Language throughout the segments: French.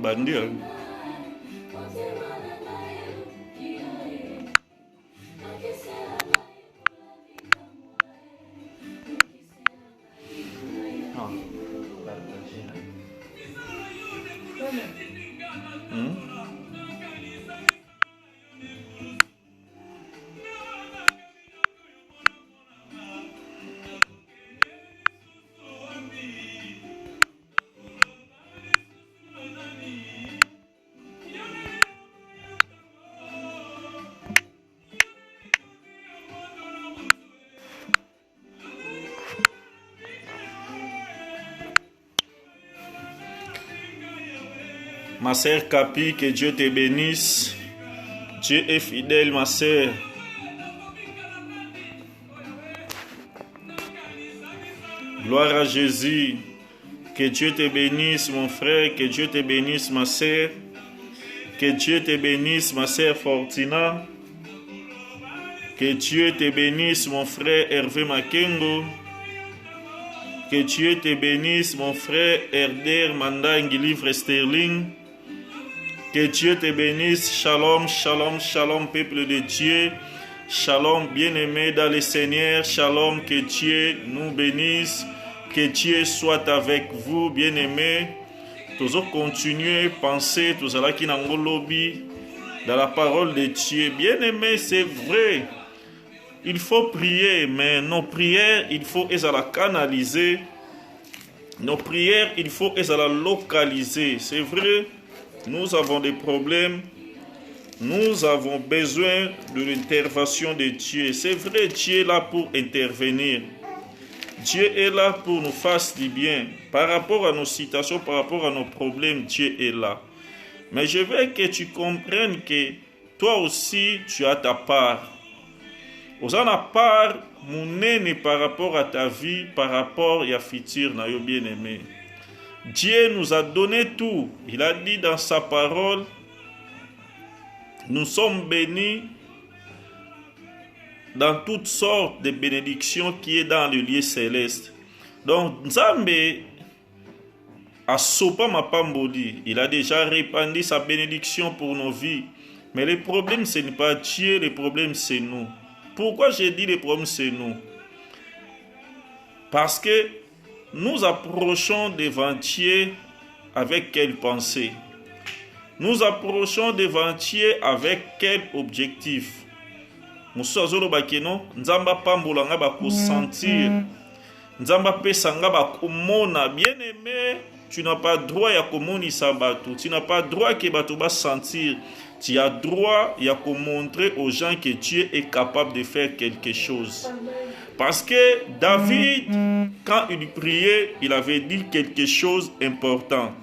bandia. Ma sœur Capi, que Dieu te bénisse. Dieu est fidèle, ma sœur. Gloire à Jésus. Que Dieu te bénisse, mon frère. Que Dieu te bénisse, ma sœur. Que Dieu te bénisse, ma sœur Fortina. Que Dieu te bénisse, mon frère Hervé Makengo. Que Dieu te bénisse, mon frère Herder Mandangi Livre Sterling. Que Dieu te bénisse. Shalom, shalom, shalom, peuple de Dieu. Shalom, bien-aimés dans le Seigneur. Shalom, que Dieu nous bénisse. Que Dieu soit avec vous, bien-aimés. Toujours continuer, penser, tout cela qui n'a pas lobby dans la parole de Dieu. Bien-aimés, c'est vrai. Il faut prier, mais nos prières, il faut les canaliser. Nos prières, il faut les localiser. C'est vrai. Nous avons des problèmes, nous avons besoin de l'intervention de Dieu. C'est vrai, Dieu est là pour intervenir. Dieu est là pour nous faire du bien. Par rapport à nos situations, par rapport à nos problèmes, Dieu est là. Mais je veux que tu comprennes que toi aussi, tu as ta part. Vous en avez part, mon aîné par rapport à ta vie, par rapport à ta future, bien-aimé. Dieu nous a donné tout. Il a dit dans sa parole, nous sommes bénis dans toutes sortes de bénédictions qui est dans le lieu céleste. Donc, Nzambe a sopa ma pambodi. Il a déjà répandu sa bénédiction pour nos vies. Mais le problème, ce n'est pas Dieu, le problème, c'est nous. Pourquoi j'ai dit le problème, c'est nous? Parce que nous approchons devant Dieu avec quelle pensée? Nous approchons devant Dieu avec quel objectif? Musazolo bakeno, nzamba pambolanga bakusentir. Nzamba pesanga bakumona. Bien-aimé, tu n'as pas droit à komonisa batu. Tu n'as pas droit que batu ba sentir. Tu as droit à montrer aux gens que Dieu est capable de faire quelque chose. Parce que David, quand il priait, il avait dit quelque chose d'important.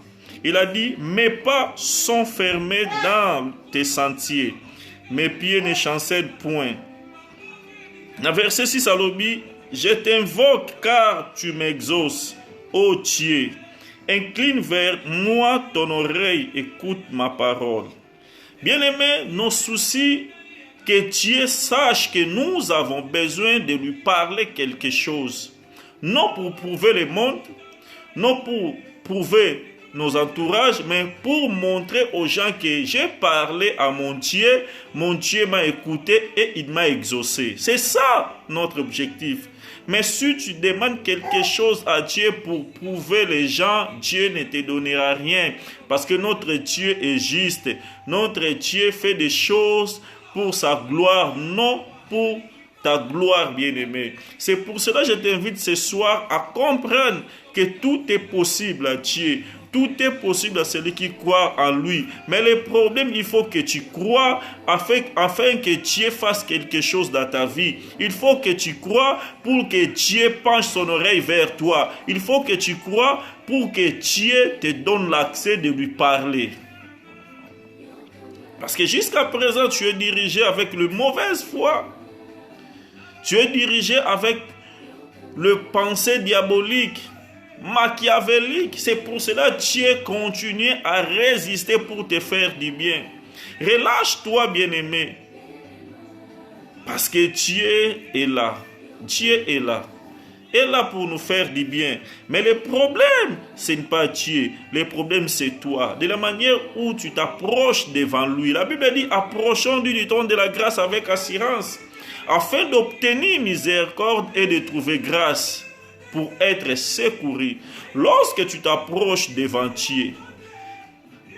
Il a dit, mes pas sont fermés dans tes sentiers. Mes pieds ne chancellent point. Dans verset 6 à l'obi, je t'invoque car tu m'exauces, ô Dieu. Incline vers moi ton oreille, écoute ma parole. Bien-aimés, nos soucis, que Dieu sache que nous avons besoin de lui parler quelque chose. Non pour prouver le monde, non pour prouver nos entourages, mais pour montrer aux gens que j'ai parlé à mon Dieu m'a écouté et il m'a exaucé. C'est ça notre objectif. Mais si tu demandes quelque chose à Dieu pour prouver les gens, Dieu ne te donnera rien. Parce que notre Dieu est juste. Notre Dieu fait des choses pour sa gloire, non pour ta gloire, bien-aimé. C'est pour cela que je t'invite ce soir à comprendre que tout est possible à Dieu. Tout est possible à celui qui croit en lui. Mais le problème, il faut que tu crois afin que Dieu fasse quelque chose dans ta vie. Il faut que tu crois pour que Dieu penche son oreille vers toi. Il faut que tu crois pour que Dieu te donne l'accès de lui parler. Parce que jusqu'à présent, tu es dirigé avec le mauvaise foi. Tu es dirigé avec le pensée diabolique, machiavélique. C'est pour cela que Dieu continue à résister pour te faire du bien. Relâche-toi, bien-aimé. Parce que Dieu est là. Dieu est là. est là pour nous faire du bien. Mais le problème, ce n'est pas Dieu. Le problème, c'est toi. De la manière où tu t'approches devant lui. La Bible dit, approchons du trône de la grâce avec assurance, afin d'obtenir miséricorde et de trouver grâce pour être secouru. Lorsque tu t'approches devant Dieu,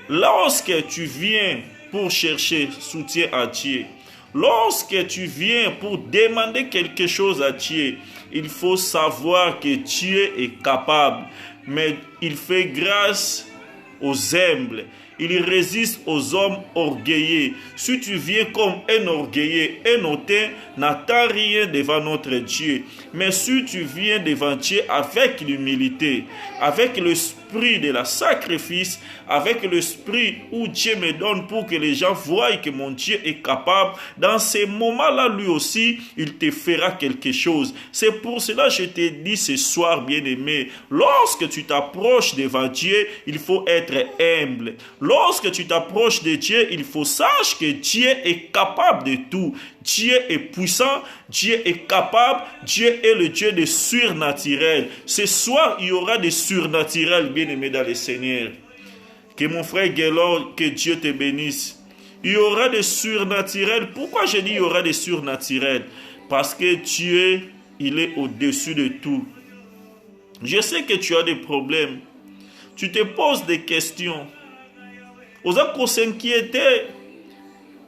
lorsque tu viens pour chercher soutien à Dieu, lorsque tu viens pour demander quelque chose à Dieu, il faut savoir que Dieu est capable, mais il fait grâce aux humbles. Il résiste aux hommes orgueilleux. Si tu viens comme un orgueilleux, un hautain n'attend rien devant notre Dieu. Mais si tu viens devant Dieu avec l'humilité, avec l'esprit de la sacrifice, avec l'esprit où Dieu me donne pour que les gens voient que mon Dieu est capable, dans ces moments-là, lui aussi, il te fera quelque chose. C'est pour cela que je te dis ce soir, bien-aimé, lorsque tu t'approches devant Dieu, il faut être humble. Lorsque tu t'approches de Dieu, il faut savoir que Dieu est capable de tout. Dieu est puissant, Dieu est capable, Dieu est le Dieu des surnaturels. Ce soir, il y aura des surnaturels, bien-aimés dans le Seigneur. Que mon frère Guélor, que Dieu te bénisse. Il y aura des surnaturels. Pourquoi je dis il y aura des surnaturels? Parce que Dieu, il est au-dessus de tout. Je sais que tu as des problèmes. Tu te poses des questions. Aux gens s'inquiéter.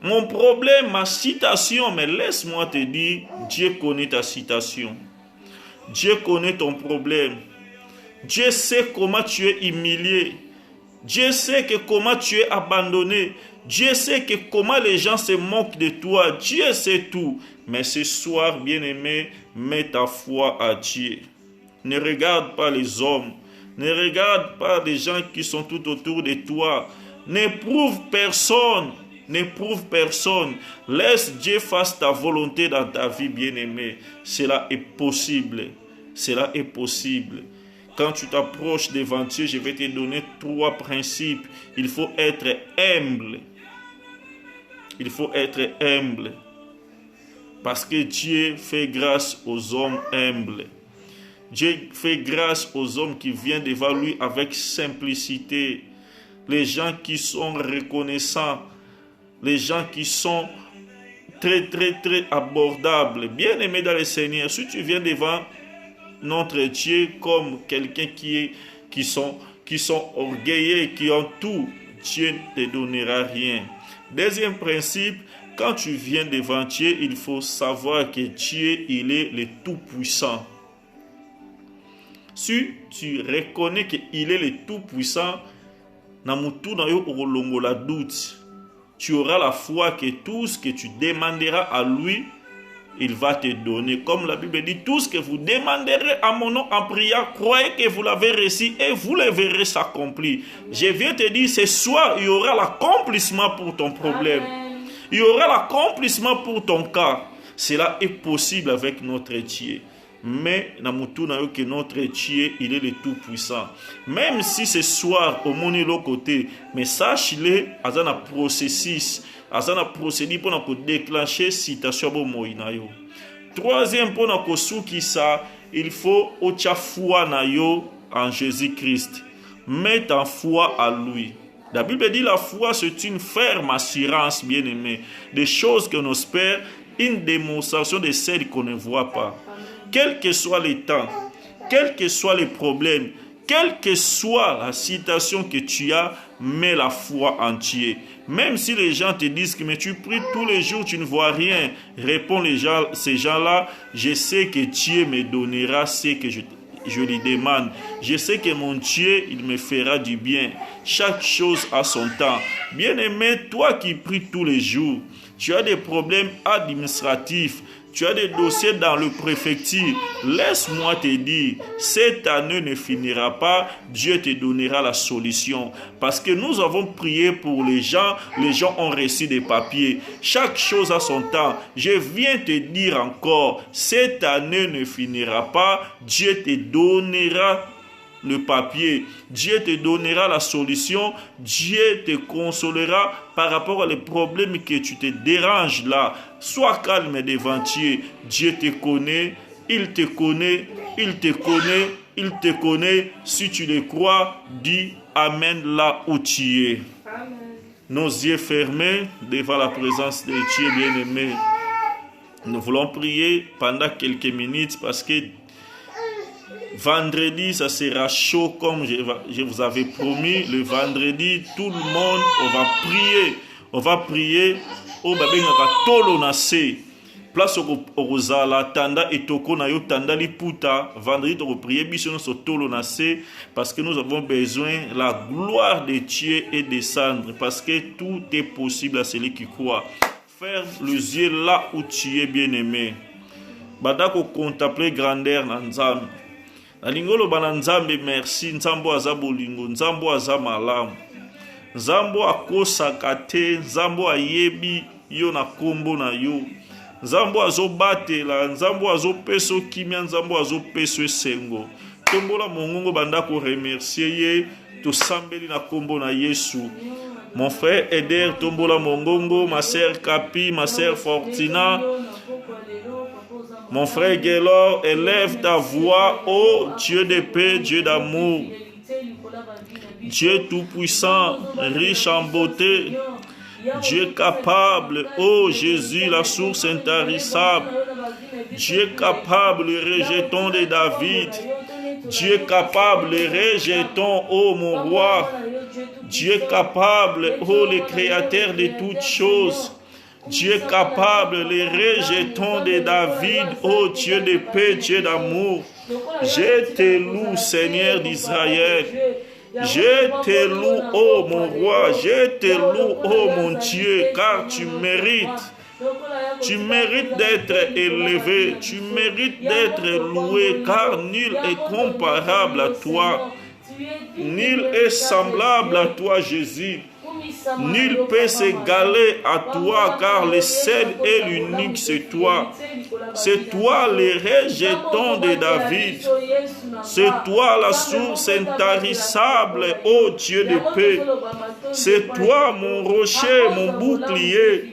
Mon problème, ma citation, mais laisse-moi te dire, Dieu connaît ta citation. Dieu connaît ton problème. Dieu sait comment tu es humilié. Dieu sait que comment tu es abandonné. Dieu sait que comment les gens se moquent de toi. Dieu sait tout. Mais ce soir, bien-aimé, mets ta foi à Dieu. Ne regarde pas les hommes. Ne regarde pas les gens qui sont tout autour de toi. N'éprouve personne. N'éprouve personne. Laisse Dieu faire ta volonté dans ta vie, bien-aimé. Cela est possible. Cela est possible. Quand tu t'approches devant Dieu, je vais te donner 3 principes. Il faut être humble. Il faut être humble. Parce que Dieu fait grâce aux hommes humbles. Dieu fait grâce aux hommes qui viennent devant lui avec simplicité. Les gens qui sont reconnaissants. Les gens qui sont très abordables. Bien aimés dans le Seigneur. Si tu viens devant notre Dieu comme quelqu'un qui sont orgueilleux, qui ont tout, Dieu ne te donnera rien. Deuxième principe, quand tu viens devant Dieu, il faut savoir que Dieu, il est le Tout-Puissant. Si tu reconnais qu'il est le Tout-Puissant, tu auras la foi que tout ce que tu demanderas à lui, il va te donner. Comme la Bible dit, tout ce que vous demanderez à mon nom en priant, croyez que vous l'avez reçu et vous le verrez s'accomplir. Je viens te dire, ce soir, il y aura l'accomplissement pour ton problème. Il y aura l'accomplissement pour ton cas. Cela est possible avec notre Dieu. Mais que notre Dieu, il est le Tout-Puissant. Même si ce soir, au monde de l'autre côté, mais sache-le, à un processus, à un procédé pour déclencher citation de Moïnayo. Troisième, pour il faut avoir foi en Jésus-Christ. Mets ta foi à lui. La Bible dit la foi, c'est une ferme assurance, bien-aimé, des choses que nous espérons, une démonstration de celles qu'on ne voit pas. Quel que soit le temps, quels que soient les problèmes, quelle que soit la situation que tu as, mets la foi en Dieu. Même si les gens te disent que mais tu pries tous les jours, tu ne vois rien, réponds ces gens-là, je sais que Dieu me donnera ce que je lui demande. Je sais que mon Dieu, il me fera du bien. Chaque chose a son temps. Bien-aimé, toi qui pries tous les jours, tu as des problèmes administratifs, tu as des dossiers dans le préfecture. Laisse-moi te dire, cette année ne finira pas. Dieu te donnera la solution. Parce que nous avons prié pour les gens ont reçu des papiers. Chaque chose a son temps. Je viens te dire encore, cette année ne finira pas. Dieu te donnera le papier. Dieu te donnera la solution. Dieu te consolera par rapport aux problèmes que tu te déranges là. Sois calme devant Dieu. Dieu te connaît. il te connaît, il te connaît, il te connaît. Si tu le crois, dis Amen là où tu es. Amen. Nos yeux fermés devant la présence de Dieu bien-aimé. Nous voulons prier pendant quelques minutes parce que vendredi, ça sera chaud comme je vous avais promis. Le vendredi, tout le monde, on va prier. On va prier au babengaka tolo na se. Place au zala tanda et toko na yo tanda li puta. Vendredi, on va prier biso so tolo na se parce que nous avons besoin de la gloire de Dieu et descendre parce que tout est possible à celui qui croit. Ferme les yeux là où tu es bien-aimé. Badako contempler grandeur na Nzambe. Alingolo bana Nzambe merci Nzambo aza bolingo Nzambo aza malamu Nzambo akosaka te Nzambo ayebi yo na kombo na yo Nzambo azobatela Nzambo azopeso kimia Nzambo azopeso esengo tombola mongongo bandako remercier ye tosambeli na kombo na Yesu. Mon frère Eder tombola mongongo, ma sœur Kapi, ma sœur Fortina, mon frère Guélor, élève ta voix, ô Dieu de paix, Dieu d'amour, Dieu tout-puissant, riche en beauté, Dieu capable, ô Jésus, la source intarissable, Dieu capable, le rejeton de David, Dieu capable, le rejeton, ô mon roi, Dieu capable, ô le créateur de toutes choses, Dieu capable, les rejetons de David, ô Dieu de paix, Dieu d'amour. Je te loue, Seigneur d'Israël. Je te loue, ô mon roi. Je te loue, ô mon Dieu, car tu mérites. Tu mérites d'être élevé. Tu mérites d'être loué, car nul est comparable à toi. Nul est semblable à toi, Jésus. Nul peut s'égaler à toi, car le seul et l'unique, c'est toi. C'est toi le rejeton de David. C'est toi la source intarissable, ô Dieu de paix. C'est toi mon rocher, mon bouclier.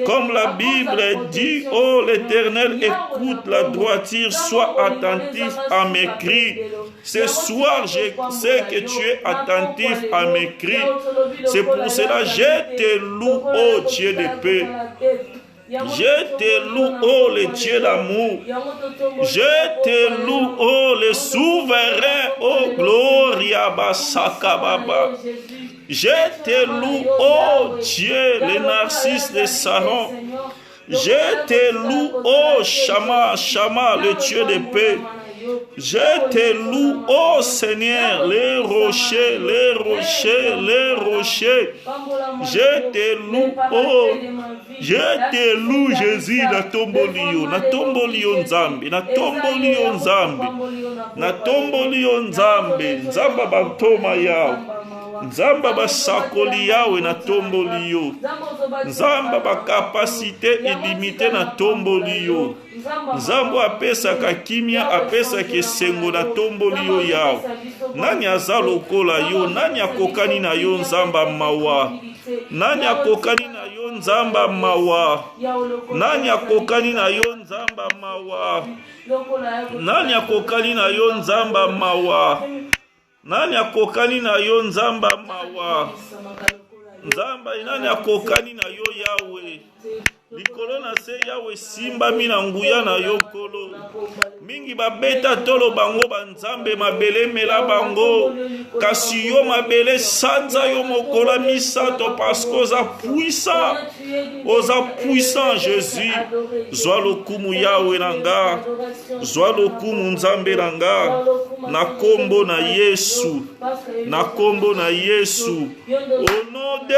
Comme la Bible dit, ô l'Éternel, écoute la droiture, sois attentif à mes cris. Ce soir, je sais que tu es attentif à mes cris. C'est pour cela que je te loue, ô Dieu de paix. Je te loue, ô le Dieu d'amour. Je te loue, ô le souverain, ô Gloria Basakababa. Je te loue, ô Dieu, le narcisse de Saron. Je te loue, ô Shama, Shama, le Dieu de paix. Je te loue, ô Seigneur, les rochers, les rochers, les rochers. Je te loue, ô, je te loue, Jésus, na tombolio Nzambe, na tombolio Nzambe, na tombolio Nzambe, Nzamba bantoma yao. Nzamba basakoli yawe na tomboli yo. Nzamba bakapasite illimité na tomboli yo. Nzambo apesaka kimia apesaka esengo na tomboli yo yawe. Nani aza lokola yo? Nani akokani na yo Nzamba mawa? Nani akokani na yo Nzamba mawa? Nani akokani na yo Nzamba mawa? Nani akokani na yo Nzamba mawa? Nani akokani na yo Nzamba mawa? Nzamba nani akokani na yo Yawe? Likolo na se Yawe simba mina nguya na yo kolo. Mingi babeta tolo bango banzambe mabele mela bango. Kasi yo mabele sanza yo mokola misato parce que oza puissant. Oza puissant Jésus. Zwa lokumu Yawe nanga. Zwa lokumu Nzambe nanga. Na kombo na Yesu. Na kombo na Yesu. Au nom de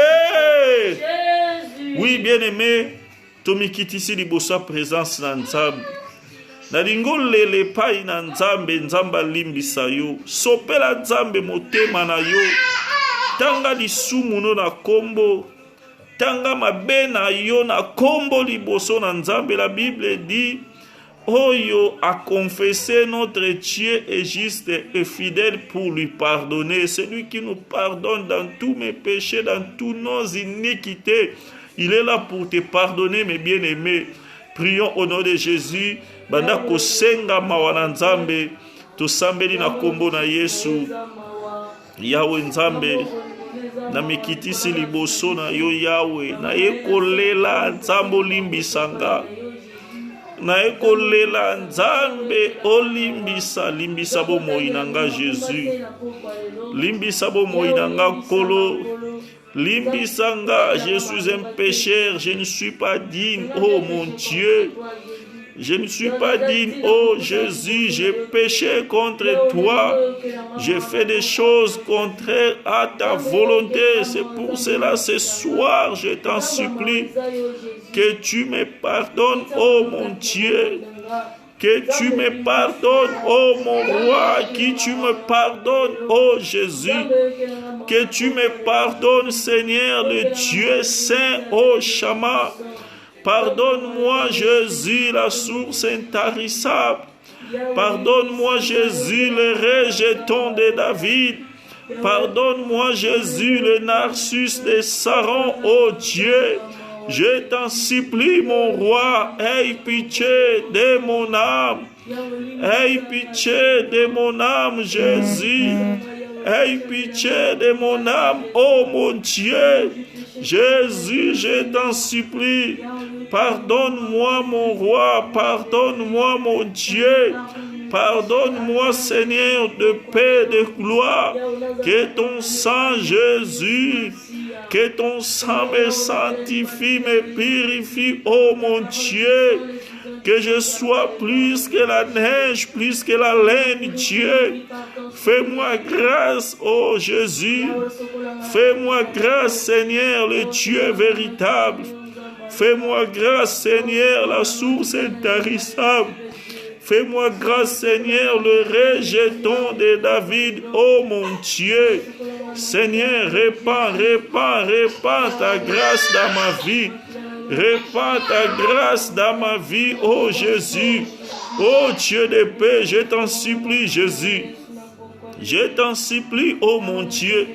oui, bien-aimé. Tomikitisi libosa présence na Nzambe. Na lingole le pai na Nzambe, Nzamba limbisa yo. Sopela Nzambe motema na yo. Tanga lisumu no na kombo. Tanga mabe na yo na kombo liboso na Nzambe. La Bible dit, Oyo a confessé notre Dieu est juste et fidèle pour lui pardonner. Celui qui nous pardonne dans tous mes péchés, dans toutes nos iniquités. Il est là pour te pardonner, mes bien-aimés. Prions au nom de Jésus. Banda kosenga mawana nzambe. Tosambeli na kombo na Yesu. Yawe nzambe. Na mikitisi liboso na yo Yawe. Na yekolela nzambo limbisanga. Na ekolela nzambe olimbisa. Limbisa bo moinanga Jésus. Limbisa bo moinanga kolo. Limbisanga, je suis un pécheur, je ne suis pas digne, oh mon Dieu. Je ne suis pas digne, oh Jésus, j'ai péché contre toi. J'ai fait des choses contraires à ta volonté. C'est pour cela, ce soir, je t'en supplie que tu me pardonnes, oh mon Dieu. Que tu me pardonnes, oh mon roi, que tu me pardonnes, oh Jésus. Que tu me pardonnes, Seigneur, le Dieu saint, oh Shama. Pardonne-moi, Jésus, la source intarissable. Pardonne-moi, Jésus, le rejeton de David. Pardonne-moi, Jésus, le Narcisse de Saron, oh Dieu. Je t'en supplie, mon roi, aie pitié de mon âme. Aie pitié de mon âme, Jésus. Aie pitié de mon âme, oh mon Dieu. Jésus, je t'en supplie. Pardonne-moi, mon roi. Pardonne-moi, mon Dieu. Pardonne-moi, Seigneur, de paix, de gloire. Que ton sang, Jésus, que ton sang me sanctifie, me purifie, oh mon Dieu. Que je sois plus que la neige, plus que la laine, Dieu. Fais-moi grâce, oh Jésus. Fais-moi grâce, Seigneur, le Dieu véritable. Fais-moi grâce, Seigneur, la source intarissable. Fais-moi grâce, Seigneur, le rejeton de David, oh mon Dieu. Seigneur, répands ta grâce dans ma vie. Répands ta grâce dans ma vie, oh Jésus. Oh Dieu de paix, je t'en supplie, Jésus. Je t'en supplie, oh mon Dieu.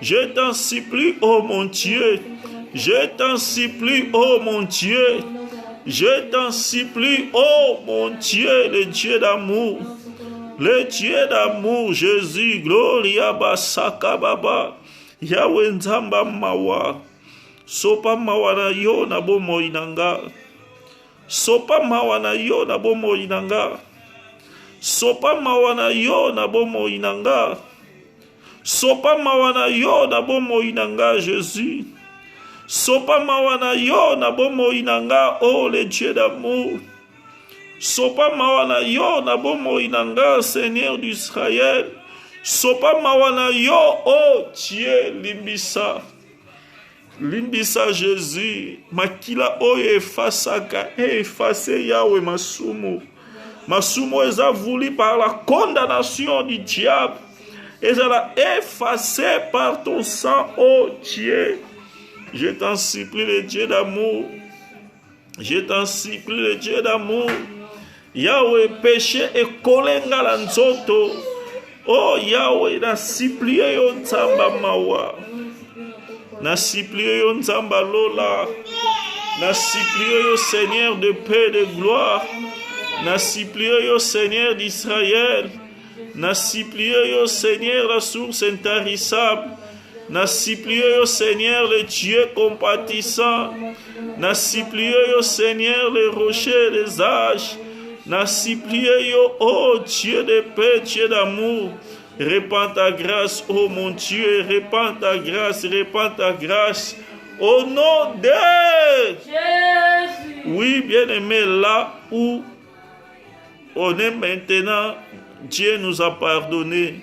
Je t'en supplie, oh mon Dieu. Je t'en supplie, oh mon Dieu. Je t'en supplie, oh mon Dieu, le Dieu d'amour. Le Dieu d'amour, Jésus, Gloria Basaka Baba. Yahweh Nzamba Mawa. Sopa mawa na yo na bomo inanga. Sopa mawa na yo na bomo inanga. Sopa mawa na yo na bomo inanga. Sopa mawa na yo na bomo inanga, Jésus. Sopa mawa na yo na bomo inanga, oh le Dieu d'amour. Sopa mawa na yo na bomo inanga, Seigneur d'Israël. Sopa mawa na yo, oh Dieu limbisa. Limbisa Jésus, makila oyo efasaka, effacer Yahweh masumu. Masumu eza voulu par la condamnation du diable. Eza effacé par ton sang, oh Dieu. Je t'en supplie, le Dieu d'amour. Je t'en supplie, le Dieu d'amour. Yahweh, péché et kolenga la nzoto. Oh Yahweh, na supplie yo nzamba mawa. Na supplie yo nzamba lola. Na supplie yo Seigneur de paix, de gloire. Na supplie yo Seigneur d'Israël. Na supplie yo Seigneur la source intarissable. Na supplie yo Seigneur le Dieu compatissant. Na supplie yo Seigneur le rocher des âges. Na supplie yo, oh Dieu de paix, Dieu d'amour. Répands ta grâce, oh mon Dieu, répands ta grâce, répands ta grâce. Au nom de Jésus. Oui, bien-aimé, là où on est maintenant, Dieu nous a pardonné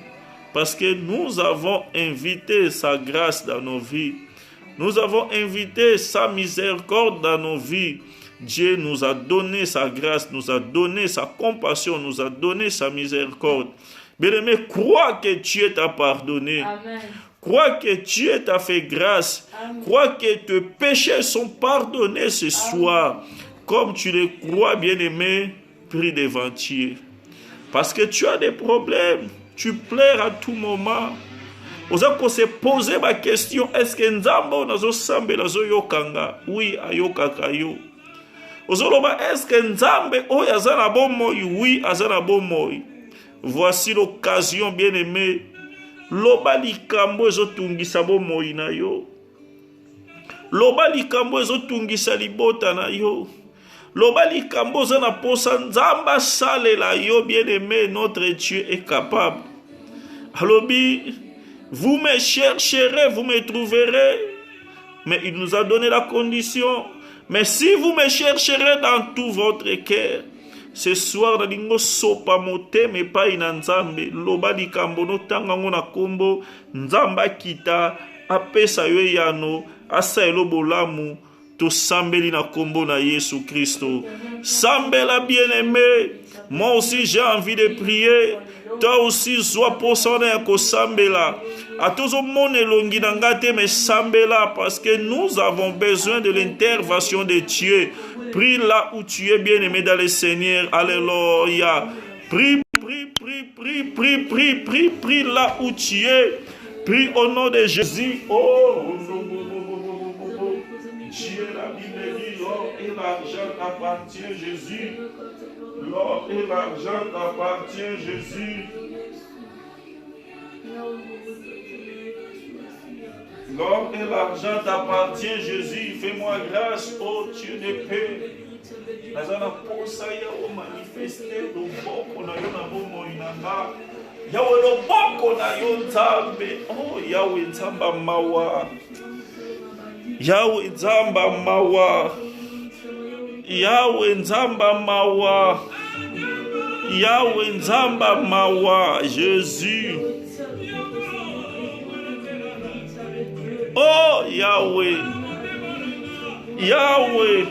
parce que nous avons invité sa grâce dans nos vies. Nous avons invité sa miséricorde dans nos vies. Dieu nous a donné sa grâce, nous a donné sa compassion, nous a donné sa miséricorde. Bien-aimé, crois que Dieu t'a pardonné. Amen. Crois que Dieu t'a fait grâce. Amen. Crois que tes péchés sont pardonnés ce soir. Comme tu le crois, bien-aimé, prie devant Dieu. Parce que tu as des problèmes. Tu pleures à tout moment. Vous avez se poser ma question. Est-ce que Nzambo nazo sambe nazo yokanga? Oui, ayokaka yo. Ozoloba, est-ce que Nzambe oyo aza na bomoi? Oui, aza na bomoi. Voici l'occasion, bien-aimé. Loba likambo ezotungisa bomoi na yo. Loba likambo ezotungisa libota na yo. Loba likambo oza na posa Nzambe asalela yo, bien-aimé. Notre Dieu est capable. Alobi, vous me chercherez, vous me trouverez. Mais il nous a donné la condition. Mais si vous me chercherez dans tout votre cœur, ce soir, nalingo sopa moteme pa ina Nzambe. Loba likambo no tanga ngona kombo. Nzamba kita apesa yo yano asa elo bolamu. To sambeli na kombo na Yesu Christo. Sambela bien-aimé. Moi aussi j'ai envie de prier. Toi aussi sois posone ya ko sambela. Atozo mone longi na ngate me sambela parce que nous avons besoin de l'intervention de Dieu. Prie là où tu es, bien-aimé dans le Seigneur. Alléluia. Prie, prie, prie, prie, prie, prie, prie, prie là où tu es. Prie au nom de Jésus. Oh, Dieu, la Bible dit, l'or et l'argent appartient à Jésus. L'or et l'argent appartient à Jésus. L'or et l'argent t'appartient, Jésus. Fais-moi grâce, ô Dieu de paix. Nazana posa ya o manifester do boko na yo na bomo inanga. Yawe do boko na yo Nzambe. Oh, Yawe Nzamba mawa. Yawe Nzamba mawa. Yawe Nzamba mawa. Yawe Nzamba mawa. Jésus. Oh Yahweh, Yahweh,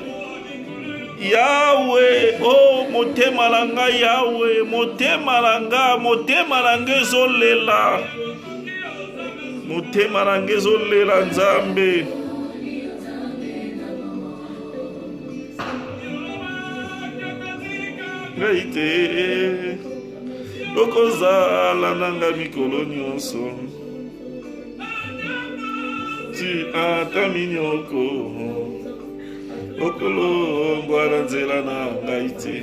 Yahweh, oh motema langa Yahweh, motema langa ezolela, motema langa ezolela Nzambe. Ngaite, okozala nanga mikolo nyonso. Tu ata minyoko okolo ngwara nzela na ngai te.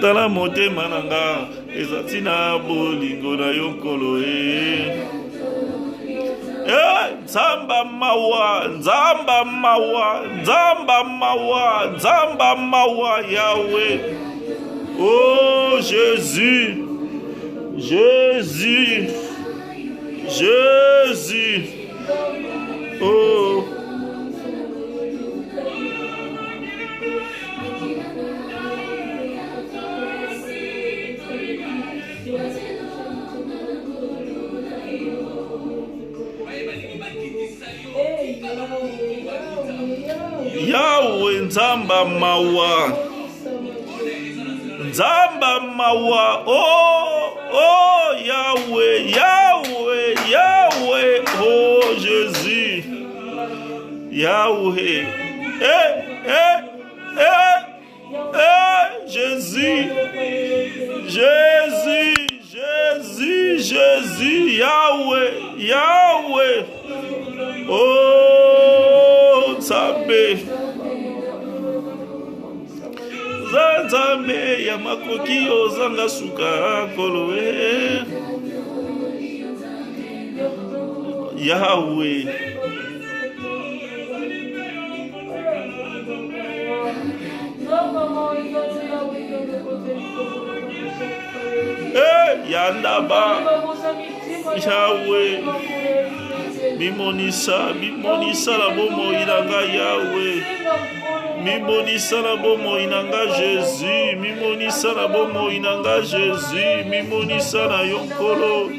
Tala motema na nga ezati na bolingo na yo nkolo Nzamba mawa, Nzamba mawa, Nzamba mawa, Nzamba mawa Yahweh. Oh Jésus, Jésus, Jésus. Oh, Yahweh Nzamba mawa, Nzamba mawa. Oh Yahweh, Yahweh, Yahweh. Oh Jésus, Yahweh. Jésus, Jésus, Jésus, Jésus, Yahweh, Yahweh. Oh Nzambe, Nzambe ya makoki ozanga suka kolowe. Yahweh, Yandaba, Yahweh, Mimonisa la bomo inanga Yahweh. Mimonisa la bomo inanga Jésus. Mimonisa la bomo inanga Jésus. Mimonisa na yonkolo.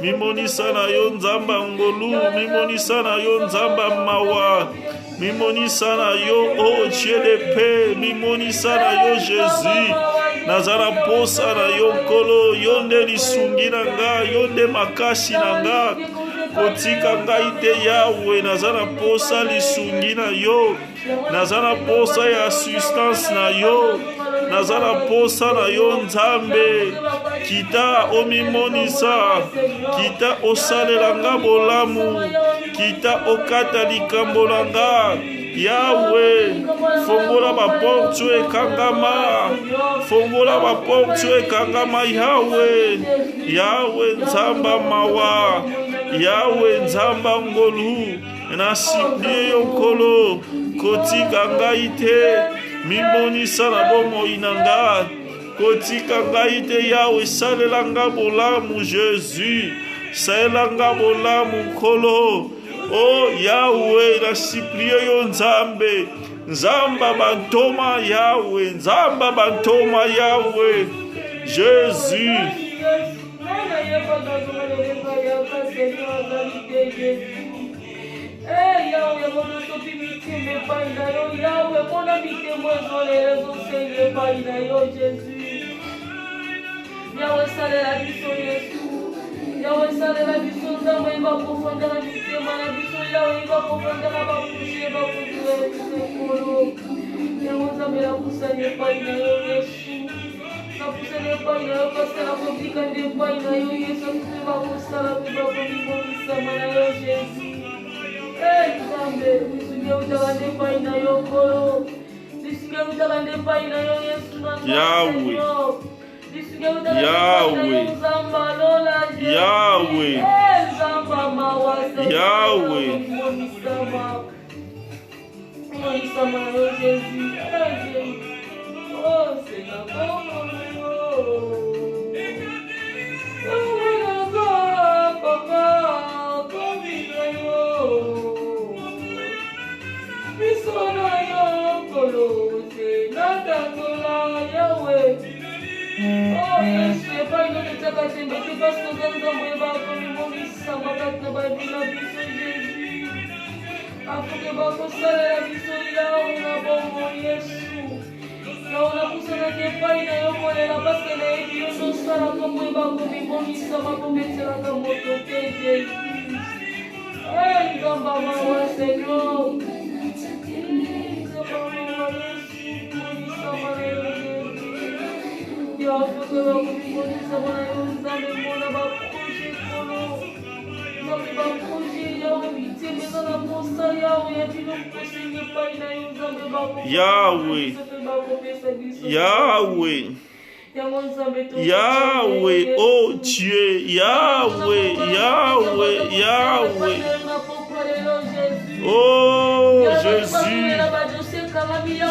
Mimonisa na yo Nzamba ngolu. Mimonisa na yo Nzamba mawa. Mimonisa na yo oh Dieu de paix. Mimonisa na yo Jésus. Nazara posa na yo nkolo. Yonde lisungi nanga. Yonde makashi nanga. Kotika ngai te Yahweh. Nazara posa lisungi na yo. Nazara posa ya assistance na yo. Nazara posa na yo Nzambe. kita omimonisa, kita osalelanga bolamu, kita okata likambo nanga. Yahweh, fongola ba porte ekangama, fongola ba porte ekangama. Yahweh, Yahweh nzamba mawa, Yahweh nzamba ngolu, na siplie yonkolo, kotika ngai te, mimonisa na bomoi nanga, kotika ngai te. Yahweh salelanga bolamu Jésus, salelanga bolamu nkolo. Oh Yahweh, na supplie yo Nzambe, Nzamba bantoma Yahweh, Nzamba bantoma Yahweh, Jésus. Yahweh sale la vision Nzambe iba profondeur na mitema na biso. Yahweh iba profondeur na bakushe bakuzula ekolo. Yango Nzambe nakusani epai na yo Yesu, nakusani epai na yo parce que nakotikandi epai na yo Yesu. Akupe bakosala mpe bakomibongisama na yo Jésus. Nzambe lisuki eutakandi epai na yo nkolo, lisuki eutakandi epai na yo Yesu na Yahweh, Yahweh, Yahweh, Yahweh. Oh, Yesu, epai nototaka tembe te parce que oza Nzambe bakomimomisa makati na babina biso Jésus. Afuke bakosalela biso Yawe na bongo Yesu. Yawe nakusanaki epai na yo kolela parce que nayebi yo tosalaka mwe bakomimomisa bakometelaka moto te Jésus. Nzamba mawa Seigneur. Nzamba mawa Yesu, monisama na yo Jésus. Afuke bakomimonisa na yo Nzambe mona baproje kolo. Nzambe baproje Yawe biteme eza na posa Yawe ya bino kosenga epai na yo Nzambe Yahweh, Yahweh, Yahweh, oh Dieu, Yahweh, Yahweh, Yahweh. Oh Jésus,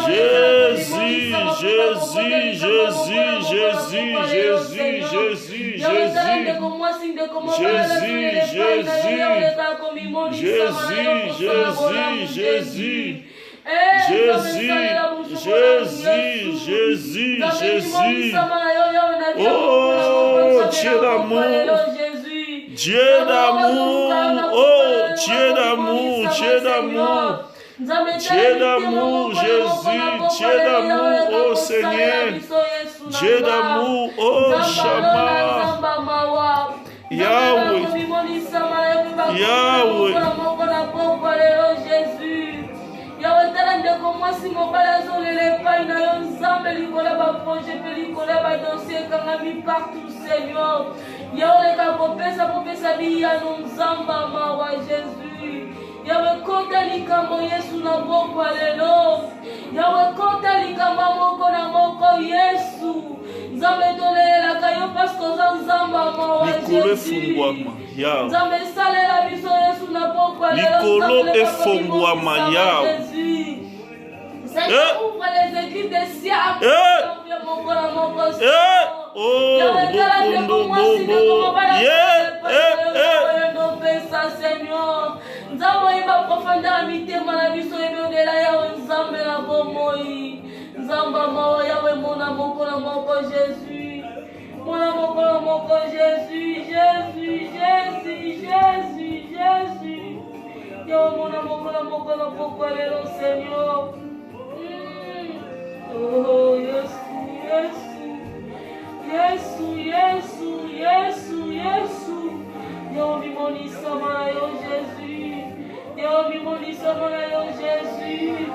Jésus, Jésus, Jésus, Jésus, Jésus, Jésus, Jésus, Jésus, Jésus, Jésus, Jésus, Jésus. Oh Dieu d'amour, Dieu d'amour, oh Dieu d'amour, Dieu d'amour. Dieu d'amour, Jésus, Dieu d'amour, oh Seigneur, Dieu d'amour, oh Shama, Yahweh, Yahweh. Yahweh tala ndeko mwasi mobali azolela epai na yo Nzambe likola baproje mpe likola badosie ekangami partout Seigneur. Yahweh leka kopesa biyano Nzamba mawa Jésus. Yahweh kota likambo Yesu na boko lelo. Yahweh kota likambo moko na moko Yesu. Nzambe tolelelaka yo parce que oza Nzamba mawa Jésus. Nzambe salela biso Yesu na boko lelo. Likolo efongwama Yahweh. Seigneur, ouvre les églises des siècles. Oh, Seigneur. Nzambe iba profondeur mitema na biso ebondela Yawe Nzambe na bomoi. Nzamba mawa Yawe mona moko na moko Jésus. Mona moko na moko Jésus, Jésus, Jésus, Jésus, Jésus. Yawe mona moko na moko lelo Seigneur. Oh, Yesu, Yesu, Yesu, Yesu, Yesu, Yesu. Yawe mimonisa na yo Jésus. Yawe mimonisa na yo Jésus.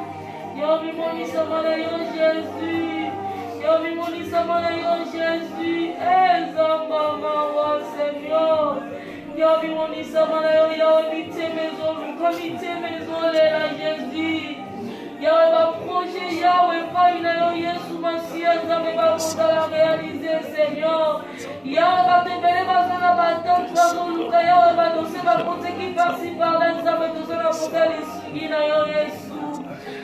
Yawe mimonisa na yo Jésus. Yo bimonisa mwana yo Jésus. Ezamba mawa Seigneur. Yo bimonisa mwana yo ya mitemezo. Luka mitemezo lela Jésus. Yahweh va projet, Yahweh pas une Yesu Masia, Zame va pouvoir la réaliser, Seigneur. Yahweh va te bénir, va s'en abattre, va s'en louer, Yahweh va danser, va compter qui par-ci par-là, Zame te s'en apporter les suivis, Yesu.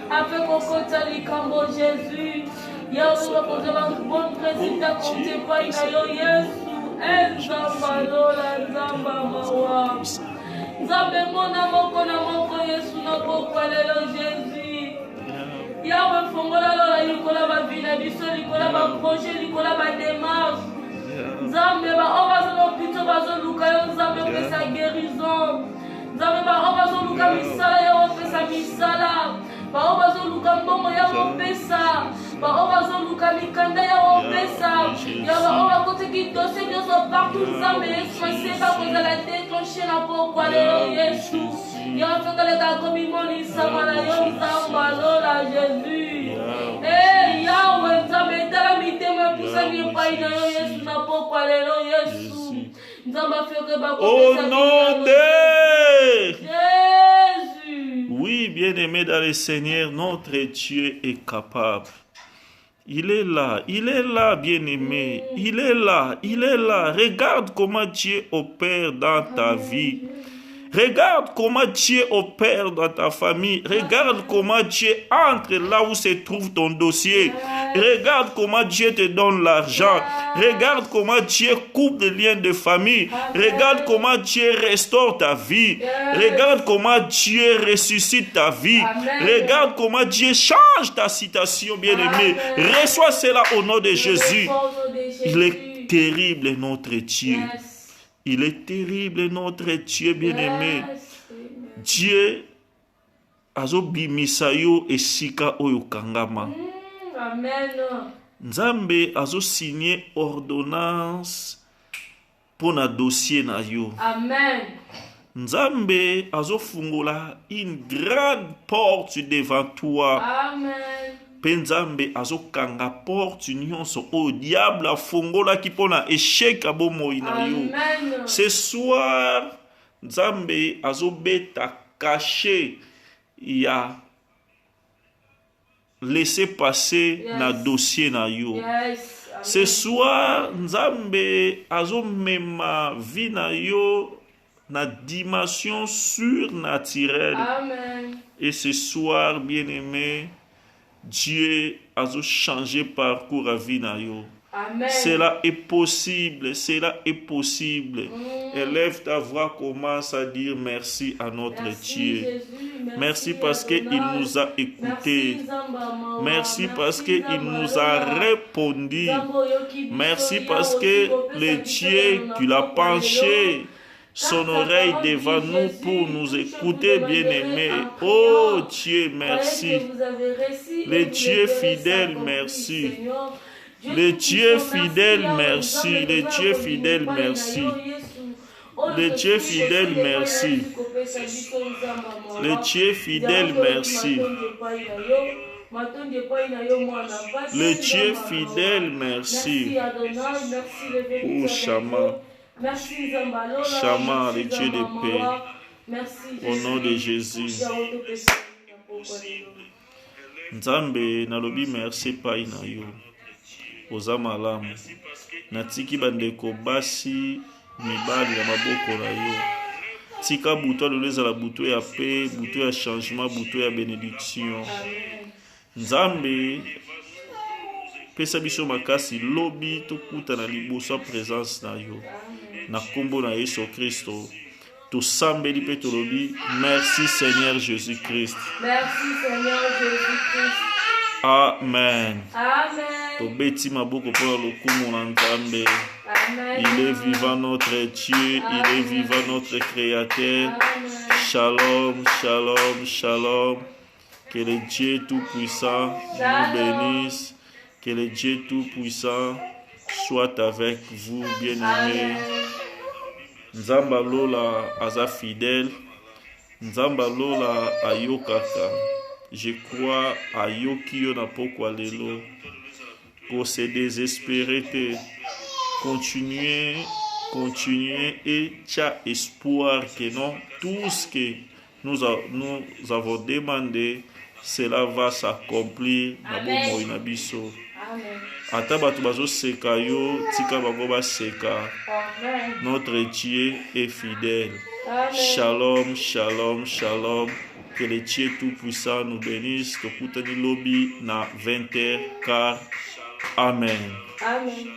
Afin qu'on compte les cambo Jésus. Yahweh va poser un bon président, compter pas une Yesu. Enzamba lola, Zamba mawa. Zame mona moko na moko Yesu na pokwa lelo Jésus. Yahweh fongola lola likola ba vina biso likola ba projet likola ba démarche. Nzambe ba obazo l'hôpital bazo luka yo nzambe pesa guérison. Nzambe ba obazo luka misala yo pesa misala. Ba obazo luka mbongo yo pesa. Ba obazo luka mikanda yo pesa. Ya ba oba kote ki dossier nyoso partout nzambe Yesu maseba kozala déclencher na pokwa lelo Yesu. Yahweh le gagomi moni samana yo nzamba lola Jésus. Eh Yahweh nzambe tala mitema pusa ni pai na yo Yesu na pokwa lelo Yesu. Nzamba feke ba Au nom de Jésus. Oui, bien-aimé dans le Seigneur, notre Dieu est capable. Il est là, bien-aimé. Il est là. Regarde comment Dieu opère dans ta vie. Regarde comment Dieu opère dans ta famille. Regarde comment Dieu entre là où se trouve ton dossier. Regarde comment Dieu te donne l'argent. Regarde comment Dieu coupe les liens de famille. Regarde comment Dieu restaure ta vie. Regarde comment Dieu ressuscite ta vie. Regarde comment Dieu change ta situation, bien-aimé. Reçois cela au nom de Jésus. Il est terrible, notre Dieu. Il est terrible, notre Dieu bien-aimé. Dieu azobimisa yo esika oyo kangama. Amen. Nzambe azo signé ordonnance pour na dossier na yo. Amen. Nzambe azo fungola une grande porte devant toi. Amen. Penzambe azokanga porte nyonso o diable afongola ki pona échec abomoyi na yo. Ce soir Nzambe azobeta caché ya laisser passer na dossier na yo. Ce soir Nzambe azomema vie na yo na dimension surnaturelle. Amen. Et ce soir bien-aimé, Dieu a changé parcours à vie na yo. Amen. Cela est possible, cela est possible. Élève ta voix, commence à dire merci à notre Dieu. Jésus, merci parce qu'il nous a écoutés. Merci parce qu'il nous a répondu. Merci parce que le Dieu qui l'a penché son oreille devant nous pour nous écouter, bien-aimés. Oh Dieu, merci. Le Dieu fidèle, merci. Le Dieu fidèle, merci. Le Dieu fidèle, merci. Le Dieu fidèle, merci. Le Dieu fidèle, merci. Le Dieu fidèle, merci. Oh Shama. Shama, le Dieu de paix. Au nom de Jésus. Nzambe nalobi merci pai na yo. Oza malamu. Natiki bandeko basi mibali na maboko na yo. Tika buto loleza la buto ya paix, buto ya changement, buto ya bénédiction. Nzambe pesa biso makasi lobi tokuta na liboso présence na yo. Na kombo na Yesu Kristo. Tosambeli pe tolobi merci Seigneur Jésus-Christ. Merci Seigneur Jésus-Christ. Amen. Amen. Tobeti maboko pour lokumu na Nzambe. Amen. Il est vivant notre Dieu, il est vivant notre Créateur. Amen. Shalom, shalom, shalom. Que le Dieu Tout-Puissant nous bénisse. Que le Dieu Tout-Puissant soit avec vous, bien-aimés. Nzamba lola aza fidèle. Nzamba lola ayokaka. Je crois ayoki yo na pokwa lelo. Pour se désespérer, continuer et tu as espoir que non, tout ce que nous avons demandé, cela va s'accomplir. Ata bato bazo seka yo, tika bango ba seka. Notre Dieu est fidèle. Amen. Shalom, shalom, shalom. Que le Dieu Tout-Puissant nous bénisse. Tokutani lobi na 20h15. Amen. Amen.